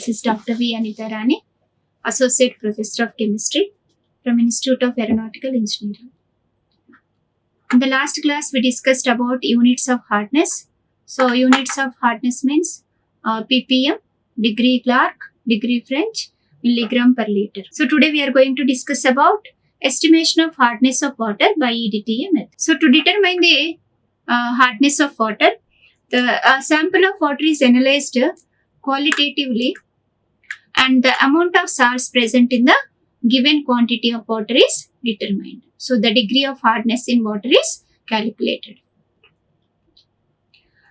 This is Dr. V. Anita Rani, Associate Professor of Chemistry from Institute of Aeronautical Engineering. In the last class, we discussed about units of hardness. So, units of hardness means ppm, degree Clark, degree French, milligram per liter. So, today we are going to discuss about estimation of hardness of water by EDTA method. So, to determine the hardness of water, the sample of water is analyzed qualitatively and the amount of salts present in the given quantity of water is determined. So, the degree of hardness in water is calculated.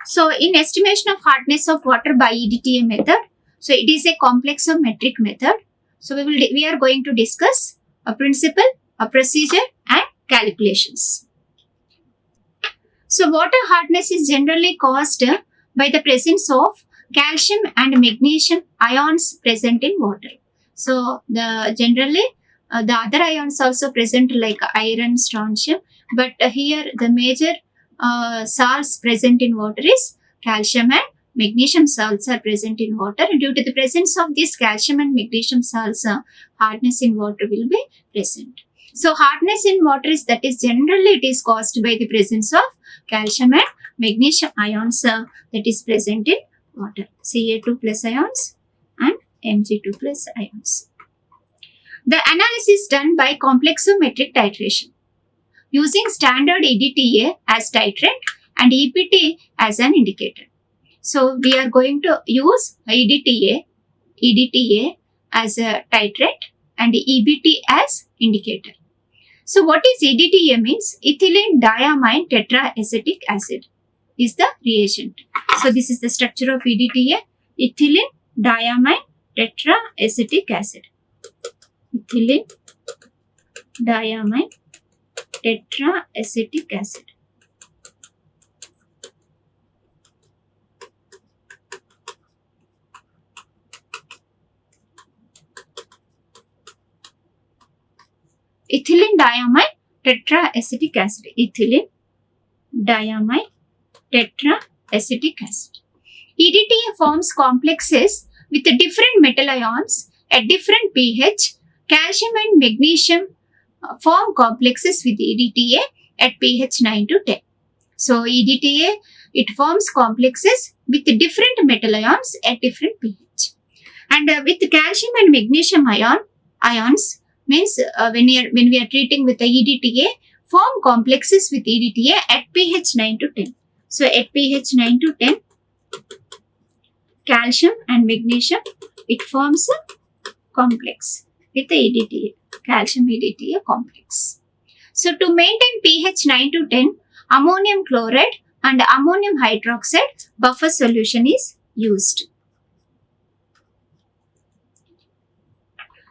So, in estimation of hardness of water by EDTA method, so it is a complex of metric method. So, we are going to discuss a principle, a procedure and calculations. So, water hardness is generally caused by the presence of calcium and magnesium ions present in water. So, generally the other ions also present like iron, strontium, but here the major salts present in water is calcium and magnesium salts are present in water. Due to the presence of these calcium and magnesium salts, hardness in water will be present. So, hardness in water is generally it is caused by the presence of calcium and magnesium ions that is present in water, Ca2 plus ions and Mg2 plus ions. The analysis done by complexometric titration using standard EDTA as titrant and EPT as an indicator. So, we are going to use EDTA as a titrant and EBT as indicator. So, what is EDTA means? Ethylene diamine tetraacetic acid is the reagent. So, this is the structure of EDTA, ethylene diamine tetraacetic acid. Ethylene diamine tetraacetic acid. Ethylene diamine tetraacetic acid. Ethylene diamine tetraacetic acid. EDTA forms complexes with different metal ions at different pH. Calcium and magnesium form complexes with EDTA at pH 9 to 10. So, EDTA, it forms complexes with different metal ions at different pH. And with calcium and magnesium ions means when we are treating with the EDTA, form complexes with EDTA at pH 9 to 10. So, at pH 9 to 10, calcium and magnesium, it forms a complex with the EDTA, calcium EDTA complex. So, to maintain pH 9 to 10, ammonium chloride and ammonium hydroxide buffer solution is used.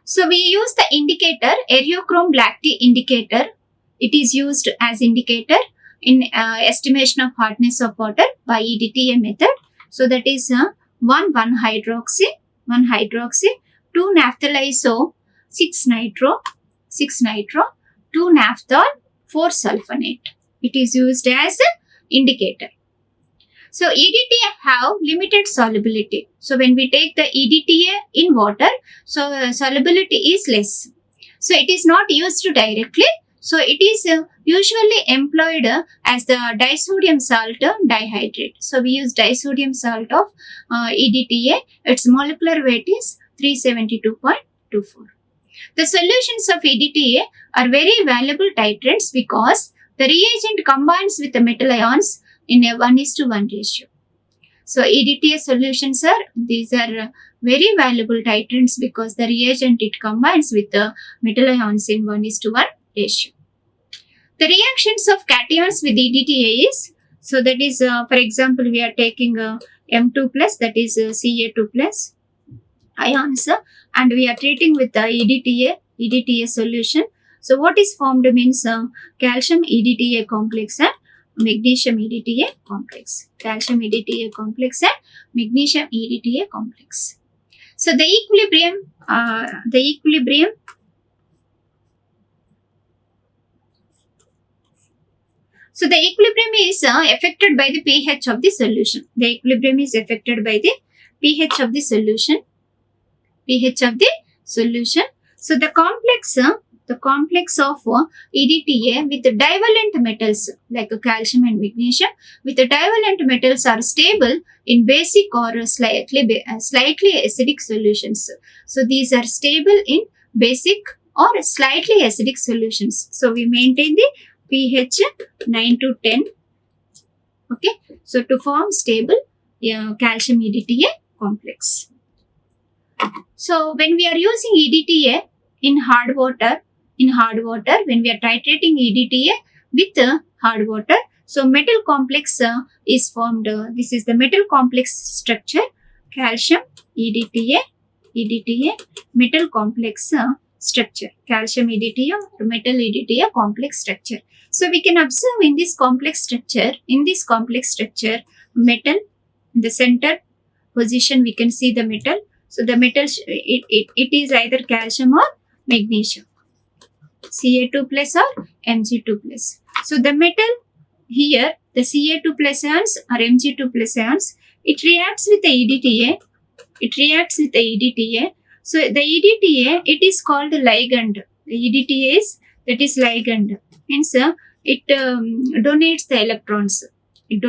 So, we use the indicator, Areochrome black tea indicator. It is used as indicator in estimation of hardness of water by EDTA method. So, that is 1,1-hydroxy, 2 naphthol-iso, 6 nitro, 2 naphthol, 4 sulfonate. It is used as an indicator. So, EDTA have limited solubility. So, when we take the EDTA in water, so solubility is less. So, it is not used directly. So, it is usually employed as the disodium salt dihydrate. So, we use disodium salt of EDTA. Its molecular weight is 372.24. The solutions of EDTA are very valuable titrants because the reagent combines with the metal ions in a 1:1 ratio. So, EDTA solutions these are very valuable titrants because the reagent it combines with the metal ions in 1:1 ratio. The reactions of cations with EDTA is, so that is for example, we are taking M2 plus, that is Ca2 plus ions and we are treating with the EDTA solution. So, what is formed means calcium EDTA complex and magnesium EDTA complex. Calcium EDTA complex and magnesium EDTA complex. So, the equilibrium So, the equilibrium is affected by the pH of the solution. The equilibrium is affected by the pH of the solution. pH of the solution. So the complex of EDTA with the divalent metals like calcium and magnesium with the divalent metals are stable in basic or slightly acidic solutions. So these are stable in basic or slightly acidic solutions. So we maintain the pH 9 to 10. Okay, so to form stable calcium EDTA complex. So when we are using EDTA in hard water, when we are titrating EDTA with hard water, so metal complex is formed. This is the metal complex structure, calcium EDTA metal complex structure, calcium EDTA or metal EDTA complex structure. So we can observe in this complex structure, metal in the center position we can see the metal. So the metal it is either calcium or magnesium, Ca2 plus or Mg2 plus. So the metal here, the Ca2 plus ions or Mg2 plus ions, it reacts with the EDTA. So the EDTA, it is called ligand. The EDTA is ligand. Hence it donates the electrons. It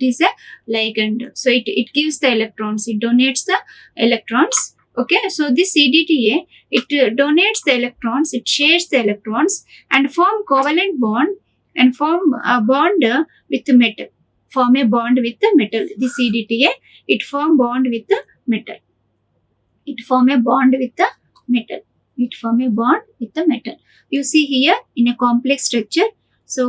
is a ligand. So it gives the electrons. It donates the electrons. Okay. So this EDTA, it donates the electrons. It shares the electrons and form covalent bond and form a bond with the metal. This EDTA, it form bond with the metal. You see here in a complex structure. So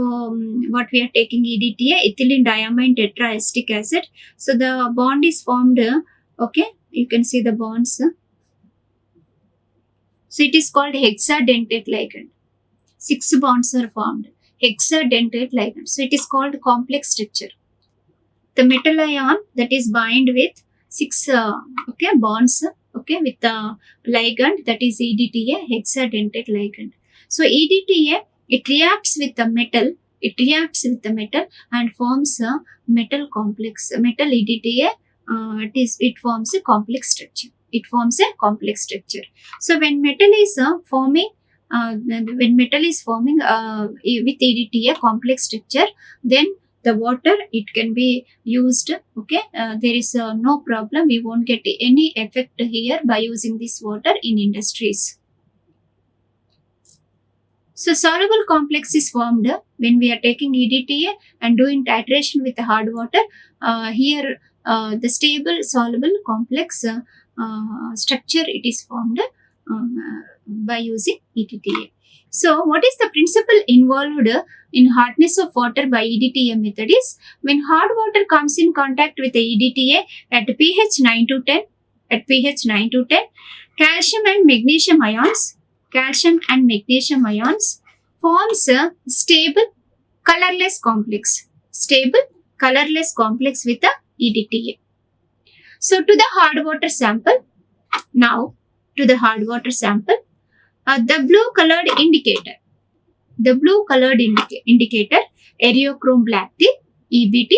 what we are taking EDTA, ethylene diamine tetraacetic acid. So the bond is formed. Okay, you can see the bonds. So it is called hexadentate ligand. 6 bonds are formed. Hexadentate ligand. So it is called complex structure. The metal ion that is bind with 6 bonds. Okay, with the ligand that is EDTA, hexadentate ligand. So EDTA, it reacts with the metal. And forms a metal complex. Metal EDTA, it forms a complex structure. So when metal is forming with EDTA complex structure, then the water, it can be used. Okay, there is no problem. We won't get any effect here by using this water in industries. So soluble complex is formed when we are taking EDTA and doing titration with hard water. Here the stable soluble complex structure, it is formed by using EDTA. So what is the principle involved in hardness of water by EDTA method is when hard water comes in contact with the EDTA at pH 9 to 10, calcium and magnesium ions forms a stable colorless complex with the EDTA. So to the hard water sample, the blue colored indicator, Eriochrome black tea, EBT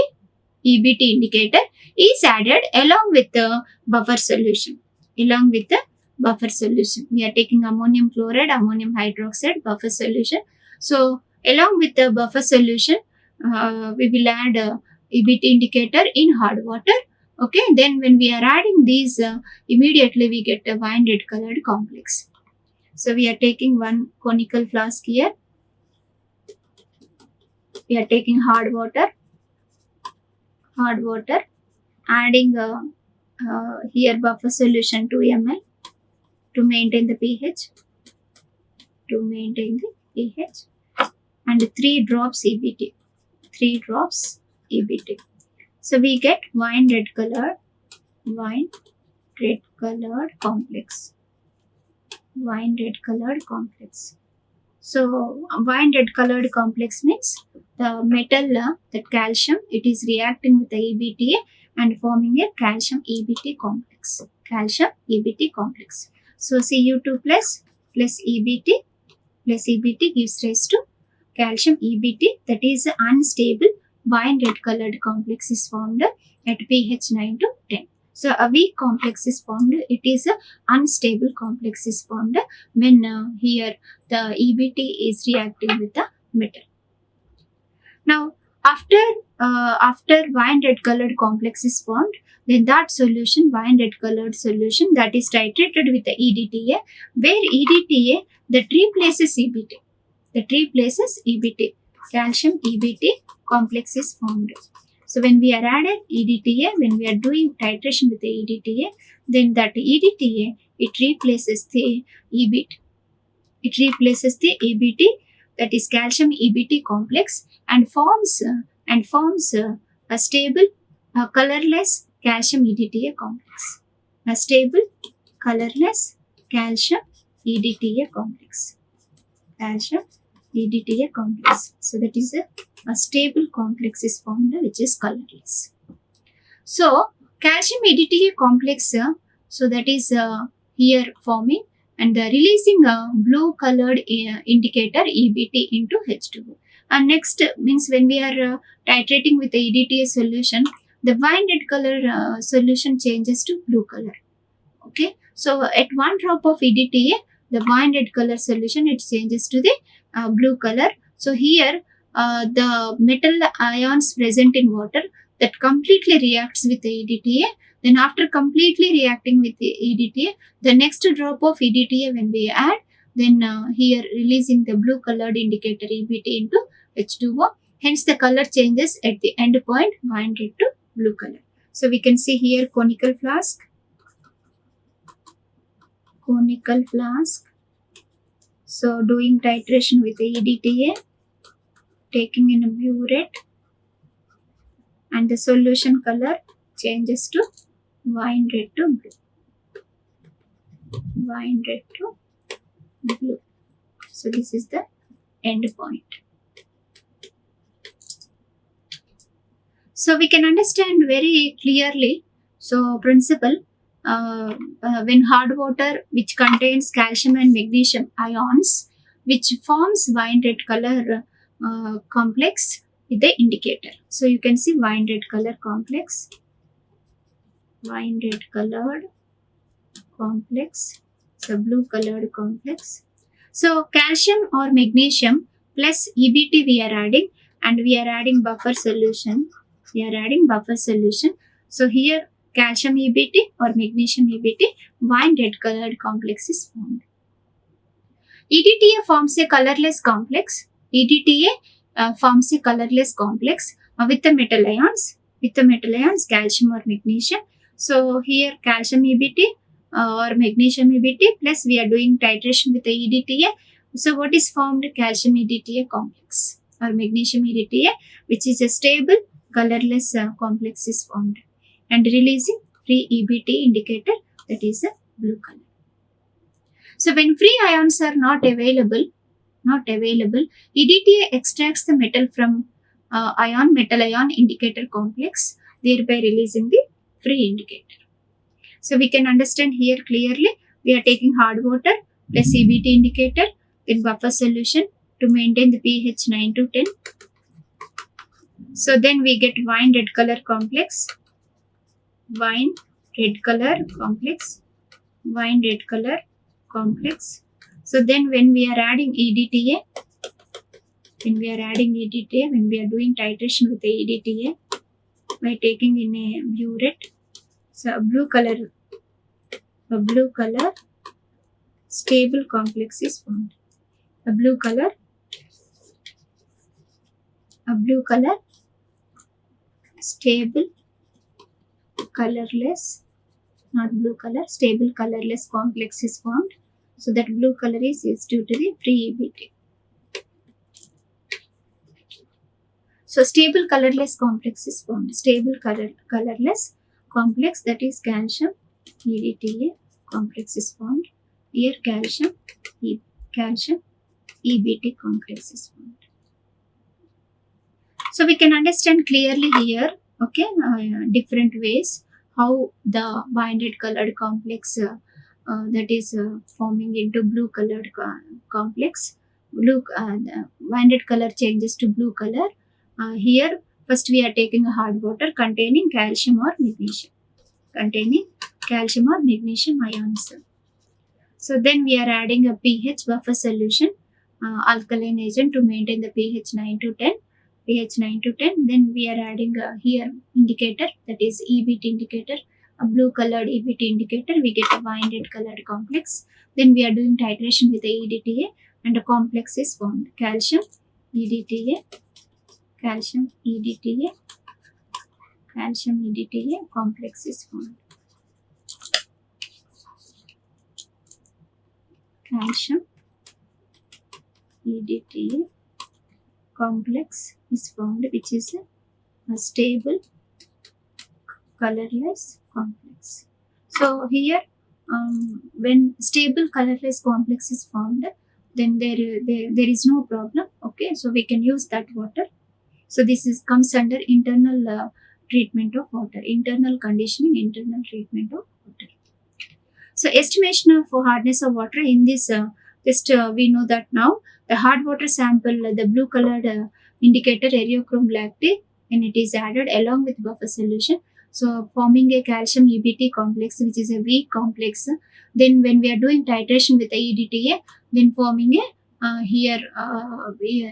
indicator is added along with the buffer solution. We are taking ammonium chloride, ammonium hydroxide, buffer solution. So along with the buffer solution, we will add EBT indicator in hard water. Okay, then when we are adding these, immediately we get a wine red colored complex. So we are taking one conical flask here. We are taking hard water, adding here buffer solution 2 ml to maintain the pH, and 3 drops EBT. So we get wine red colored complex. So wine red colored complex means the metal, that calcium, it is reacting with the EBTA and forming a calcium EBT complex. So Cu2 plus EBT gives rise to calcium EBT, that is unstable wine red colored complex is formed at pH 9 to 10. So a weak complex is formed. It is a unstable complex is formed when here the EBT is reacting with the metal. Now, after wine red colored complex is formed, then that solution, wine red colored solution, that is titrated with the EDTA, where EDTA that replaces EBT. That replaces EBT. Calcium EBT complex is formed. So when we are added EDTA, when we are doing titration with the EDTA, then that EDTA, it replaces the EBT. It replaces the EBT, that is calcium EBT complex, and forms a stable colorless calcium EDTA complex. A stable colorless calcium EDTA complex. Calcium EDTA complex. So that is a stable complex is formed which is colorless. So calcium EDTA complex, so that is here forming and releasing a blue colored indicator EBT into H2O. And next means when we are titrating with the EDTA solution, the wine red color solution changes to blue color. Okay, so at 1 drop of EDTA, the wine red color solution, it changes to the blue color. So here the metal ions present in water that completely reacts with the EDTA. Then after completely reacting with the EDTA, the next drop of EDTA when we add, then here releasing the blue colored indicator EBT into H2O. Hence the color changes at the end point, wine red to blue color. So we can see here conical flask. Conical flask. So doing titration with the EDTA, taking in a burette, and the solution color changes to wine red to blue. Wine red to blue. So this is the end point. So we can understand very clearly. So principle, when hard water which contains calcium and magnesium ions, which forms wine red color complex with the indicator. So you can see wine red color complex, wine red colored complex, so blue colored complex. So calcium or magnesium plus EBT we are adding, and we are adding buffer solution. We are adding buffer solution. So here calcium EBT or magnesium EBT, wine red colored complex is formed. EDTA forms a colorless complex. EDTA forms a colorless complex with the metal ions. With the metal ions, calcium or magnesium. So here calcium EBT or magnesium EBT plus we are doing titration with the EDTA. So what is formed? Calcium EDTA complex or magnesium EDTA, which is a stable colorless complex is formed and releasing free EBT indicator, that is a blue color. So when free ions are not available, EDTA extracts the metal from metal ion indicator complex, thereby releasing the free indicator. So we can understand here clearly, we are taking hard water plus EBT indicator in buffer solution to maintain the pH 9 to 10. So then we get wine red color complex, wine red color complex, wine red color complex. So then when we are adding EDTA, when we are doing titration with the EDTA by taking in a burette, so a blue color stable complex is formed. A blue color stable colorless, not blue color, stable colorless complex is formed. So that blue color is due to the free EBT. So stable colorless complex is formed. Stable colorless complex, that is calcium EDTA complex is formed. Here calcium EBT complex is formed. So we can understand clearly here, okay, different ways how the wine red colored complex that is forming into blue colored complex. The wine red color changes to blue color. Here first we are taking a hard water containing calcium or magnesium. containing calcium or magnesium ions. So then we are adding a pH buffer solution, alkaline agent to maintain the pH 9 to 10. pH 9 to 10. Then we are adding here indicator, that is EBT indicator, a blue colored EBT indicator. We get a winded colored complex. Then we are doing titration with the EDTA and a complex is formed. Calcium EDTA, calcium EDTA, calcium EDTA complex is formed. Calcium EDTA complex is formed, which is a stable colorless complex. So here, when stable colorless complex is formed, then there is no problem. Okay, so we can use that water. So this is comes under internal treatment of water, internal conditioning, internal treatment of water. So estimation of hardness of water in this we know that now the hard water sample, the blue colored indicator areochrome lactate, and it is added along with buffer solution. So forming a calcium EBT complex, which is a weak complex. Then when we are doing titration with the EDTA, then forming a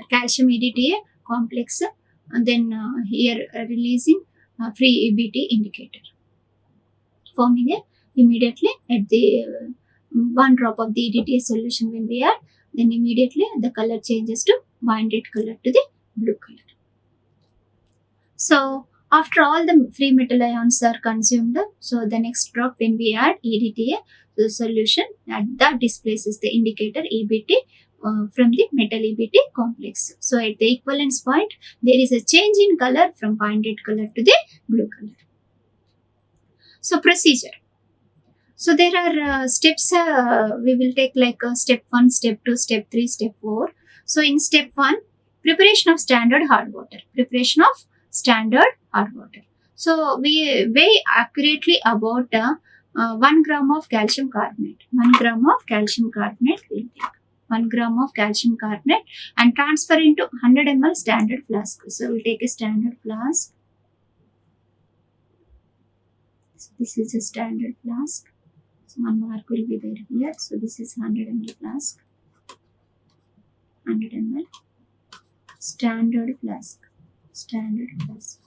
calcium EDTA complex, and then here releasing free EBT indicator, forming a immediately at the 1 drop of the EDTA solution when we add, then immediately the color changes to winded color to the blue color. So after all the free metal ions are consumed, so the next drop when we add EDTA to the solution, that displaces the indicator EBT from the metal EBT complex. So at the equivalence point, there is a change in color from winded color to the blue color. So procedure. So there are steps we will take, like step 1, step 2, step 3, step 4. So in step 1, preparation of standard hard water. Preparation of standard hard water. So we weigh accurately about 1 gram of calcium carbonate. 1 gram of calcium carbonate we will take. 1 gram of calcium carbonate and transfer into 100 ml standard flask. So we'll take a standard flask. So this is a standard flask. So one mark will be there here. So this is 100 ml flask. 100 ml. Standard flask. Standard flask.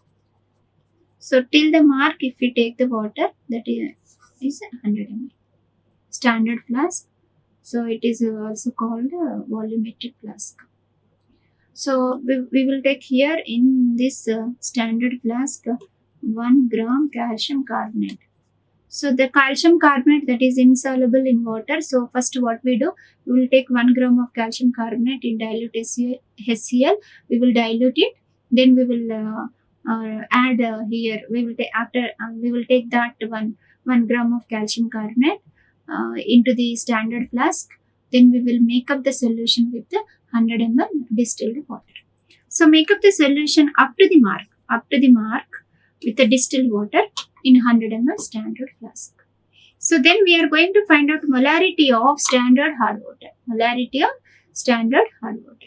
So till the mark, if we take the water, that is 100 ml. Standard flask. So it is also called a volumetric flask. So we will take here in this standard flask 1 gram calcium carbonate. So the calcium carbonate that is insoluble in water. So first what we do, we will take 1 gram of calcium carbonate in dilute HCl. We will dilute it. Then we will add here. We will take after we will take that 1 gram of calcium carbonate into the standard flask. Then we will make up the solution with the 100 ml distilled water. So make up the solution up to the mark with the distilled water in 100 ml standard flask. So then we are going to find out molarity of standard hard water. Molarity of standard hard water.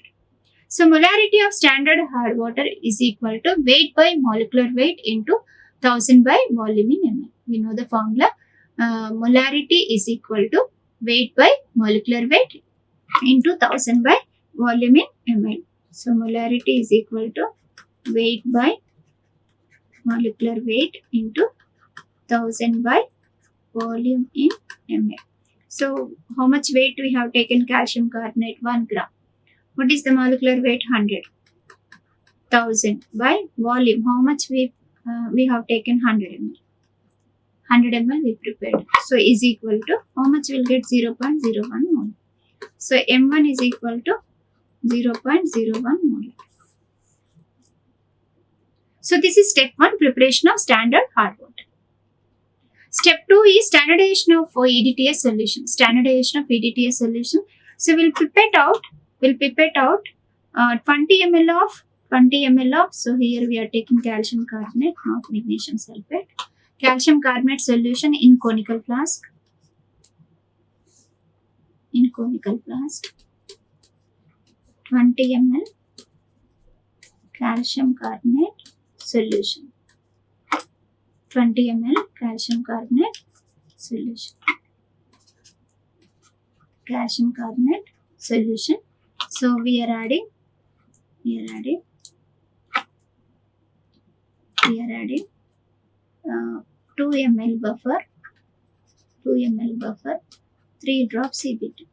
So molarity of standard hard water is equal to weight by molecular weight into 1000 by volume in ml. We know the formula. Molarity is equal to weight by molecular weight into 1000 by volume in ml. So molarity is equal to weight by molecular weight into 1000 by volume in ml. So how much weight we have taken calcium carbonate? 1 gram. What is the molecular weight? 100. 1000 by volume. How much we have taken? 100 ml. 100 ml we prepared. So is equal to how much we'll get? 0.01 mole. So M1 is equal to 0.01 mole. So this is step 1, preparation of standard hard water. Step 2 is standardization of EDTA solution. Standardization of EDTA solution. So we'll pipette out 20 ml of, so here we are taking calcium carbonate, not magnesium sulfate. Calcium carbonate solution in conical flask. In conical flask. 20 ml calcium carbonate solution. 20 ml calcium carbonate solution. Calcium carbonate solution. So we are adding 2 ml buffer, 3 drops CBT.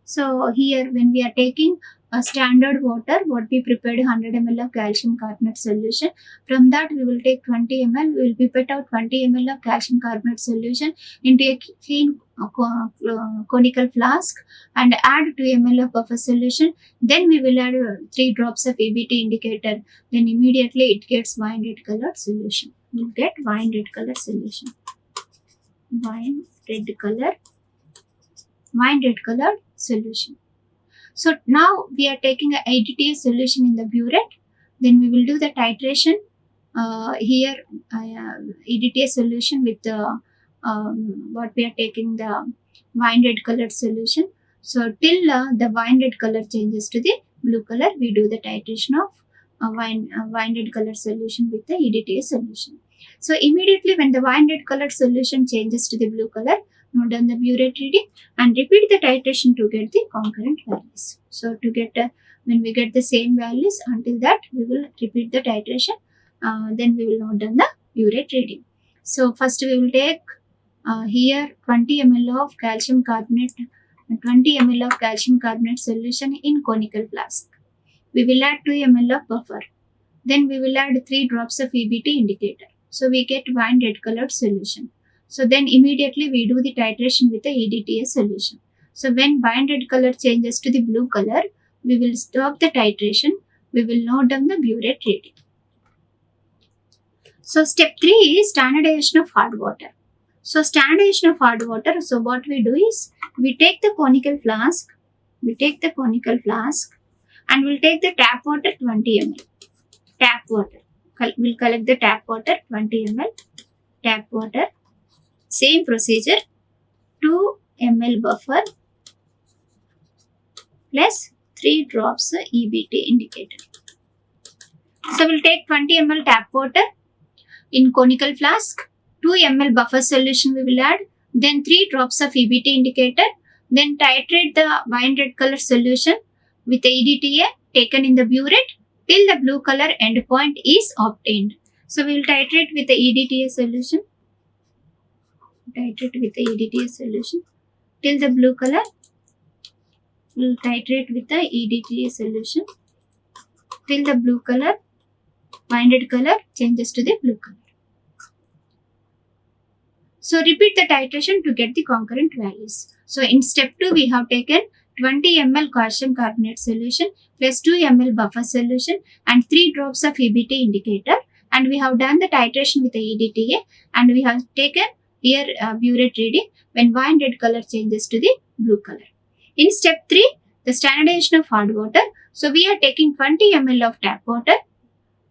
So here when we are taking a standard water, what we prepared 100 ml of calcium carbonate solution. From that we will take 20 ml. We will pipette out 20 ml of calcium carbonate solution into a clean conical flask and add 2 ml of buffer solution. Then we will add 3 drops of EBT indicator. Then immediately it gets wine red colored solution. You get wine red color solution. Wine red colored solution. So now we are taking a ADTA solution in the burette. Then we will do the titration. Here ADTA solution with the what we are taking the wine red colored solution. So till the wine red color changes to the blue color, we do the titration of wine red color solution with the EDTA solution. So immediately when the wine red colored solution changes to the blue color, note down the burette reading and repeat the titration to get the concurrent values. So to get when we get the same values, until that we will repeat the titration. Then we will note down the burette reading. So first we will take here 20 ml of calcium carbonate, 20 ml of calcium carbonate solution in conical flask. We will add 2 ml of buffer. Then we will add 3 drops of EBT indicator. So we get wine red colored solution. So then immediately we do the titration with the EDTA solution. So when wine red color changes to the blue color, we will stop the titration. We will note down the burette reading. So step 3 is standardization of hard water. So standardization of hard water. So what we do is we take the conical flask. And we'll take the tap water 20 ml. We'll collect the tap water 20 ml. Tap water. Same procedure. 2 ml buffer plus 3 drops EBT indicator. So we'll take 20 ml tap water in conical flask. 2 ml buffer solution we will add. Then 3 drops of EBT indicator. Then titrate the wine red color solution with the EDTA taken in the burette till the blue color endpoint is obtained. So we will titrate with the EDTA solution. Till the blue color. We will titrate with the EDTA solution till the blue color, wine red color changes to the blue color. So repeat the titration to get the concurrent values. So in step 2 we have taken 20 ml calcium carbonate solution plus 2 ml buffer solution and 3 drops of EBT indicator, and we have done the titration with the EDTA, and we have taken here burette reading when wine red color changes to the blue color. In step 3, the standardization of hard water. So we are taking 20 ml of tap water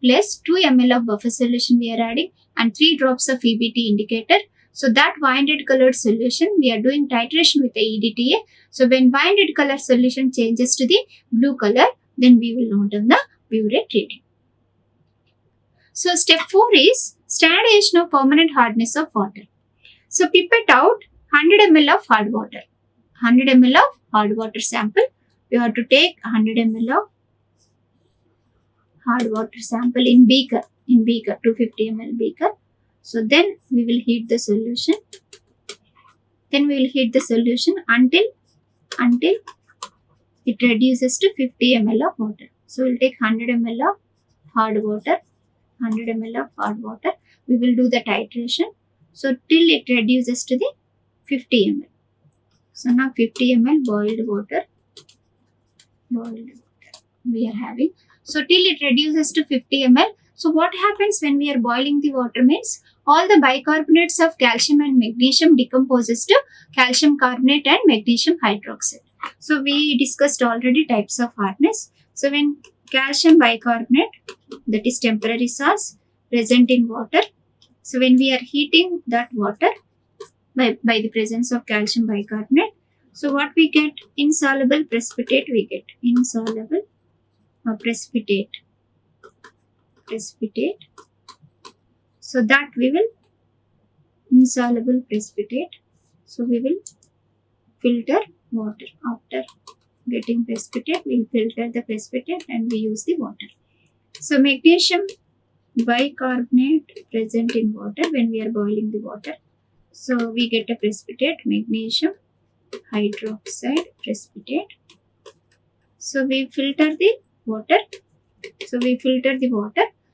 plus 2 ml of buffer solution we are adding and 3 drops of EBT indicator. So that wine red colored solution, we are doing titration with the EDTA. So when wine red color solution changes to the blue color, then we will note down the burette reading. So step 4 is standardization of permanent hardness of water. So pipette out 100 ml of hard water. 100 ml of hard water sample. We have to take 100 ml of hard water sample in beaker, 250 ml beaker. So then we will heat the solution. Until it reduces to 50 ml of water. So we'll take 100 ml of hard water. We will do the titration. So till it reduces to the 50 ml. So now 50 ml boiled water we are having. So till it reduces to 50 ml. So what happens when we are boiling the water means all the bicarbonates of calcium and magnesium decomposes to calcium carbonate and magnesium hydroxide. So we discussed already types of hardness. So when calcium bicarbonate, that is temporary source, present in water. So when we are heating that water by the presence of calcium bicarbonate, so what we get? Insoluble precipitate we get. Insoluble precipitate. precipitate. So that we will insoluble precipitate. So we will filter water. After getting precipitate, we will filter the precipitate and we use the water. So magnesium bicarbonate present in water when we are boiling the water. So we get a precipitate, magnesium hydroxide precipitate. So we filter the water.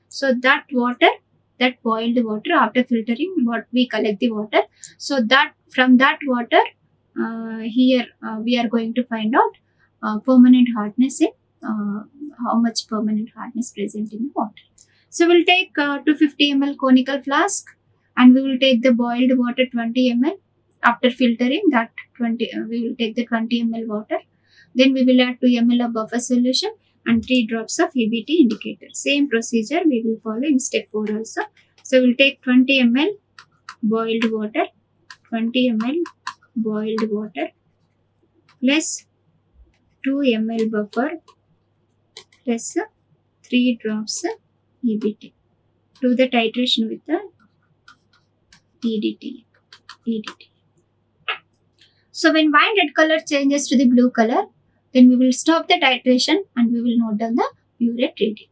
So that water, that boiled water, after filtering, what we collect the water. So that from that water, here we are going to find out permanent hardness in how much permanent hardness present in the water. So we'll take 250 ml conical flask and we will take the boiled water 20 ml. After filtering that 20, we will take the 20 ml water. Then we will add 2 ml of buffer solution and 3 drops of EBT indicator. Same procedure we will follow in step 4 also. So we'll take 20 ml boiled water, 20 ml boiled water plus 2 ml buffer plus 3 drops EBT. Do the titration with the EDT. So when wine red color changes to the blue color, then we will stop the titration and we will note down the burette reading.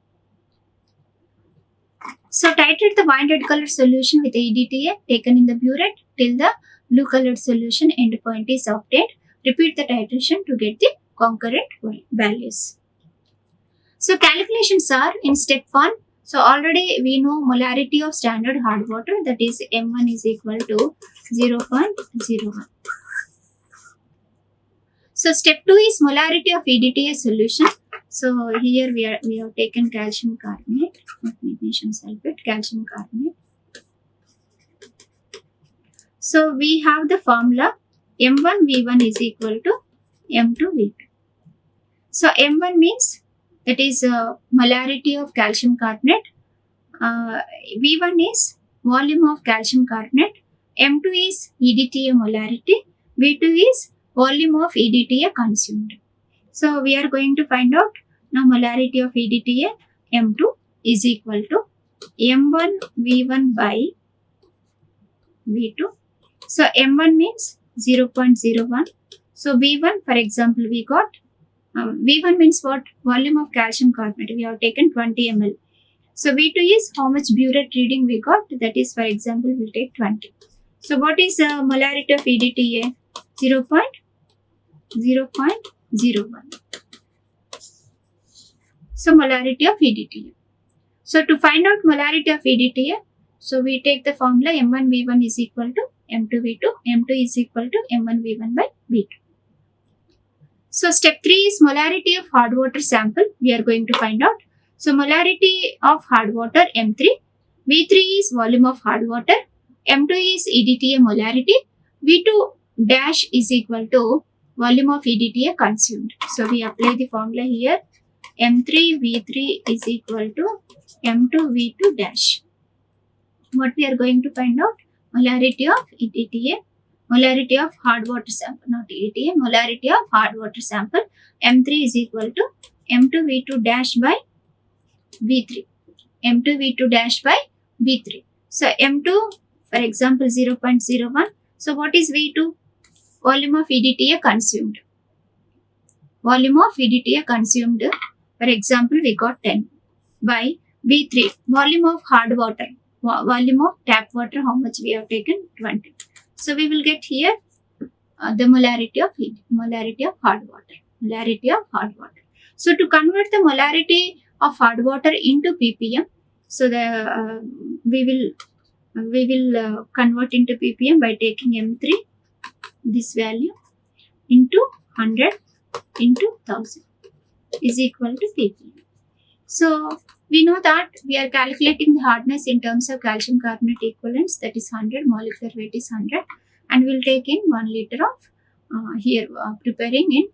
So titrate the wine red color solution with EDTA taken in the burette till the blue colored solution endpoint is obtained. Repeat the titration to get the concurrent values. So calculations are in step 1. So already we know molarity of standard hard water, that is M1 is equal to 0.01. So step 2 is molarity of EDTA solution. So here we have taken calcium carbonate, not magnesium sulfate, calcium carbonate. So we have the formula M1V1 is equal to M2V2. So M1 means that is molarity of calcium carbonate. V1 is volume of calcium carbonate. M2 is EDTA molarity. V2 is volume of EDTA consumed. So we are going to find out now molarity of EDTA M2 is equal to M1 V1 by V2. So M1 means 0.01. So V1, for example, we got V1 means what? Volume of calcium carbonate. We have taken 20 ml. So V2 is how much burette reading we got. That is, for example, we'll take 20. So what is molarity of EDTA? 0.01. So molarity of EDTA. So to find out molarity of EDTA, so we take the formula M1V1 is equal to M2V2. M2 is equal to M1V1 by V2. So step 3 is molarity of hard water sample. We are going to find out. So molarity of hard water M3. V3 is volume of hard water. M2 is EDTA molarity. V2 dash is equal to volume of EDTA consumed. So we apply the formula here. M3 V3 is equal to M2 V2 dash. What we are going to find out? Molarity of EDTA. Molarity of hard water sample, not EDTA, molarity of hard water sample. M3 is equal to M2 V2 dash by V3. M2 V2 dash by V3. So M2, for example, 0.01. So what is V2? Volume of EDTA consumed. Volume of EDTA consumed, for example, we got 10 by V3. Volume of hard water. Volume of tap water, how much we have taken? 20. So we will get here the molarity of hard water. Molarity of hard water. So to convert the molarity of hard water into ppm, so the we will convert into ppm by taking M3, this value, into 100 into 1000 is equal to ppm. So we know that we are calculating the hardness in terms of calcium carbonate equivalents, that is 100, molecular weight is 100, and we will take in 1 liter of preparing in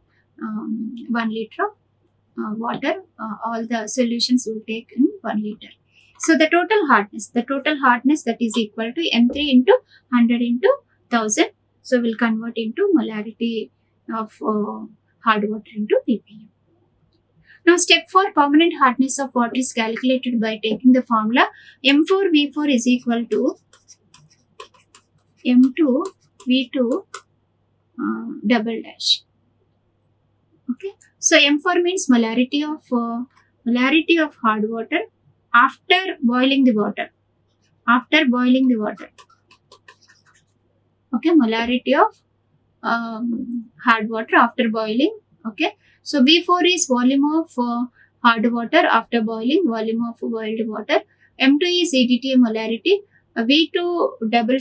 1 liter of water. All the solutions will take in 1 liter. So the total hardness that is equal to M3 into 100 into 1000. So we'll convert into molarity of hard water into ppm. Now step 4, permanent hardness of water is calculated by taking the formula M4V4 is equal to M2V2 double dash. Okay, so M4 means molarity of hard water after boiling the water. After boiling the water. Okay, molarity of hard water after boiling. Okay, so V4 is volume of hard water after boiling, volume of boiled water. M2 is EDTA molarity. V2 double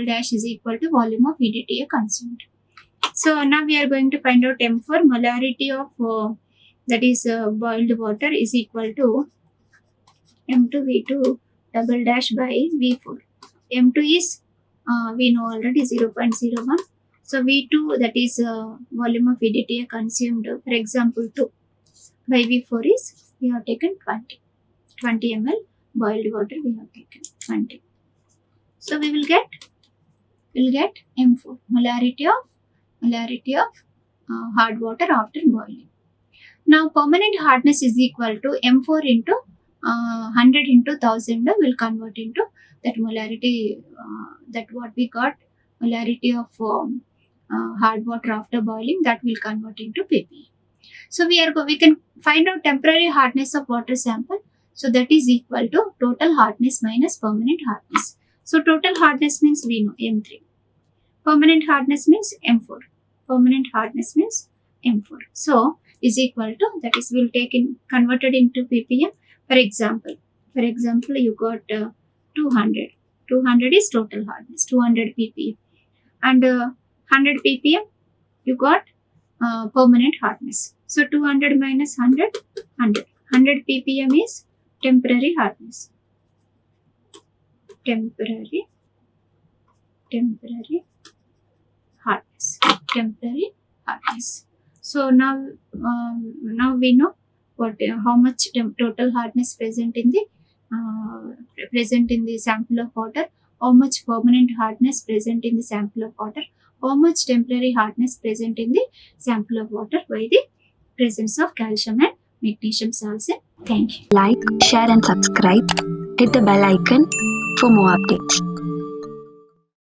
dash is equal to volume of EDTA consumed. So now we are going to find out M4 molarity of that is boiled water is equal to M2V2 double dash by V4. M2 is we know already 0.01. So V2 that is volume of EDTA consumed, for example 2 by V4 is we have taken 20 ml boiled water we have taken 20. So we will get M4 molarity of hard water after boiling. Now permanent hardness is equal to M4 into 100 into 1000 will convert into that molarity that what we got molarity of hard water after boiling, that will convert into ppm. So we can find out temporary hardness of water sample. So that is equal to total hardness minus permanent hardness. So total hardness means we know M3. Permanent hardness means M4. Permanent hardness means M4. So is equal to, that is will take in converted into ppm. For example you got 200. 200 is total hardness, 200 ppm, and 100 ppm you got permanent hardness. So 200 minus 100, 100 ppm is temporary hardness. Temporary hardness. So now we know what how much total hardness present in the sample of water, how much permanent hardness present in the sample of water, how much temporary hardness present in the sample of water by the presence of calcium and magnesium salts. Thank you. Like, share and subscribe. Hit the bell icon for more updates.